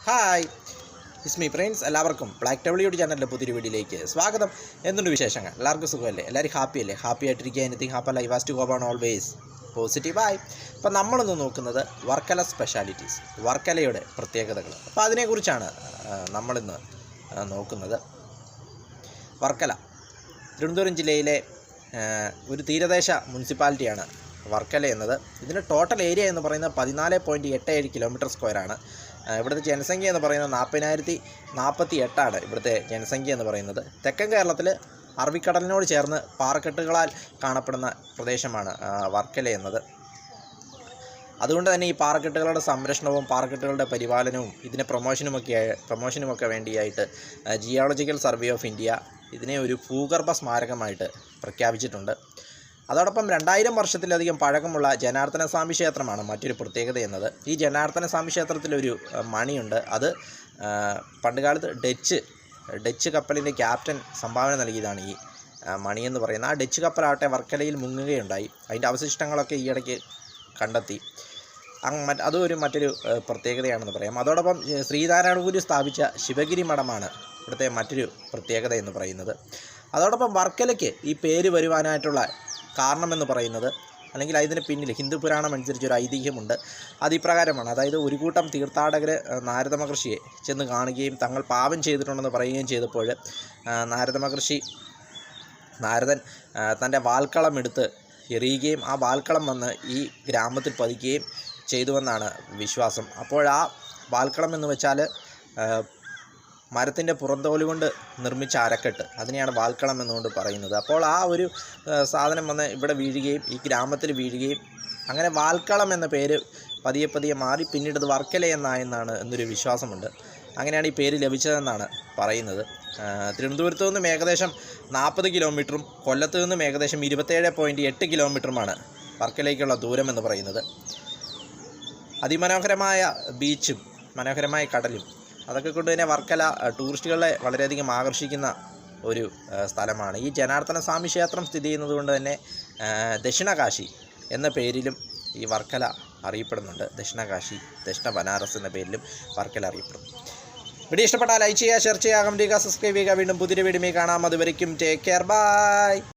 Hi, it's me friends. എല്ലാവർക്കും black WT ചാനലിൻ്റെ പുതിയൊരു വീഡിയോയിലേക്ക് സ്വാഗതം. എന്തുണ്ട് വിശേഷങ്ങൾ? എല്ലാവർക്കും സുഖമല്ലേ? എല്ലാവരും ഹാപ്പിയല്ലേ? ഹാപ്പി ആയിട്ടിരിക്കുക. Anything happy life was to go on always പോസിറ്റീവായി. അപ്പോൾ നമ്മളിന്ന് നോക്കുന്നത് വർക്കല സ്പെഷ്യാലിറ്റീസ്, വർക്കലയുടെ പ്രത്യേകതകൾ. അപ്പോൾ അതിനെക്കുറിച്ചാണ് നമ്മളിന്ന് നോക്കുന്നത്. വർക്കല തിരുവനന്തപുരം ജില്ലയിലെ ഒരു തീരദേശ മുനിസിപ്പാലിറ്റിയാണ് വർക്കല എന്നത്. ഇതിൻ്റെ ടോട്ടൽ ഏരിയ എന്ന് പറയുന്നത് 14.87 കിലോമീറ്റർ സ്ക്വയറാണ്. ഇവിടുത്തെ ജനസംഖ്യ എന്ന് പറയുന്നത് 40,048 ഇവിടുത്തെ ജനസംഖ്യ എന്ന് പറയുന്നത്. തെക്കൻ കേരളത്തിൽ അറബിക്കടലിനോട് ചേർന്ന് പാറക്കെട്ടുകളാൽ കാണപ്പെടുന്ന പ്രദേശമാണ് വർക്കല എന്നത്. അതുകൊണ്ട് തന്നെ ഈ പാറക്കെട്ടുകളുടെ സംരക്ഷണവും പാറക്കെട്ടുകളുടെ പരിപാലനവും ഇതിൻ്റെ പ്രൊമോഷനുമൊക്കെ വേണ്ടിയായിട്ട് ജിയോളജിക്കൽ സർവേ ഓഫ് ഇന്ത്യ ഇതിനെ ഒരു ഭൂഗർഭ സ്മാരകമായിട്ട് പ്രഖ്യാപിച്ചിട്ടുണ്ട്. അതോടൊപ്പം 2000 വർഷത്തിലധികം പഴക്കമുള്ള ജനാർദ്ദന സ്വാമി ക്ഷേത്രമാണ് മറ്റൊരു പ്രത്യേകത എന്നത്. ഈ ജനാർദ്ദന സ്വാമി ക്ഷേത്രത്തിലൊരു മണിയുണ്ട്. അത് പണ്ടുകാലത്ത് ഡച്ച് കപ്പലിൻ്റെ ക്യാപ്റ്റൻ സംഭാവന നൽകിയതാണ് ഈ മണിയെന്ന് പറയുന്നത്. ആ ഡച്ച് കപ്പലാവട്ടെ വർക്കലയിൽ മുങ്ങുകയുണ്ടായി. അതിൻ്റെ അവശിഷ്ടങ്ങളൊക്കെ ഈയിടയ്ക്ക് കണ്ടെത്തി. അതും മറ്റൊരു പ്രത്യേകതയാണെന്ന് പറയാം. അതോടൊപ്പം ശ്രീനാരായണഗുരു സ്ഥാപിച്ച ശിവഗിരി മഠമാണ് ഇവിടുത്തെ മറ്റൊരു പ്രത്യേകത എന്ന് പറയുന്നത്. അതോടൊപ്പം വർക്കലയ്ക്ക് ഈ പേര് വരുവാനായിട്ടുള്ള കാരണമെന്ന് പറയുന്നത്, അല്ലെങ്കിൽ അതിന് പിന്നിൽ ഹിന്ദു പുരാണം അനുസരിച്ചൊരു ഐതിഹ്യമുണ്ട്. അതിപ്രകാരമാണ്. അതായത് ഒരു കൂട്ടം തീർത്ഥാടകർ നാരദ മഹർഷിയെ ചെന്ന് കാണുകയും തങ്ങൾ പാപം ചെയ്തിട്ടുണ്ടെന്ന് പറയുകയും ചെയ്തപ്പോൾ നാരദൻ തൻ്റെ വാൽക്കളം എടുത്ത് എറിയുകയും ആ വാൽക്കളം വന്ന് ഈ ഗ്രാമത്തിൽ പതിക്കുകയും ചെയ്തുവെന്നാണ് വിശ്വാസം. അപ്പോൾ ആ വാൽക്കളം എന്ന് വെച്ചാൽ മരത്തിൻ്റെ പുറന്തോല് കൊണ്ട് നിർമ്മിച്ച അരക്കെട്ട്, അതിനെയാണ് വാൽക്കളം എന്നുകൊണ്ട് പറയുന്നത്. അപ്പോൾ ആ ഒരു സാധനം വന്ന് ഇവിടെ വീഴുകയും ഈ ഗ്രാമത്തിൽ വീഴുകയും അങ്ങനെ വാൽക്കളം എന്ന പേര് പതിയെ മാറി പിന്നീട് അത് വർക്കല എന്നൊരു വിശ്വാസമുണ്ട്. അങ്ങനെയാണ് ഈ പേര് ലഭിച്ചതെന്നാണ് പറയുന്നത്. തിരുവനന്തപുരത്ത് നിന്നും ഏകദേശം 40 കിലോമീറ്ററും കൊല്ലത്ത് നിന്നും ഏകദേശം 27.8 കിലോമീറ്ററുമാണ് വർക്കലയ്ക്കുള്ള ദൂരം എന്ന് പറയുന്നത്. അതിമനോഹരമായ ബീച്ചും മനോഹരമായ കടലും അതൊക്കെ കൊണ്ട് തന്നെ വർക്കല ടൂറിസ്റ്റുകളെ വളരെയധികം ആകർഷിക്കുന്ന ഒരു സ്ഥലമാണ്. ഈ ജനാർദ്ദന സ്വാമി ക്ഷേത്രം സ്ഥിതി ചെയ്യുന്നത് കൊണ്ട് തന്നെ ദക്ഷിണകാശി എന്ന പേരിലും ഈ വർക്കല അറിയപ്പെടുന്നുണ്ട്. ദക്ഷിണകാശി, ദക്ഷിണ ബനാറസ് എന്ന പേരിലും വർക്കല അറിയപ്പെടുന്നു. വീഡിയോ ഇഷ്ടപ്പെട്ടാൽ ലൈക്ക് ചെയ്യുക, ഷെയർ ചെയ്യുക, കമൻറ്റ് ചെയ്യുക, സബ്സ്ക്രൈബ് ചെയ്യുക. വീണ്ടും പുതിയൊരു വീഡിയോയിൽ കാണാം. അതുവരയ്ക്കും ടേക്ക് കെയർ, ബൈ.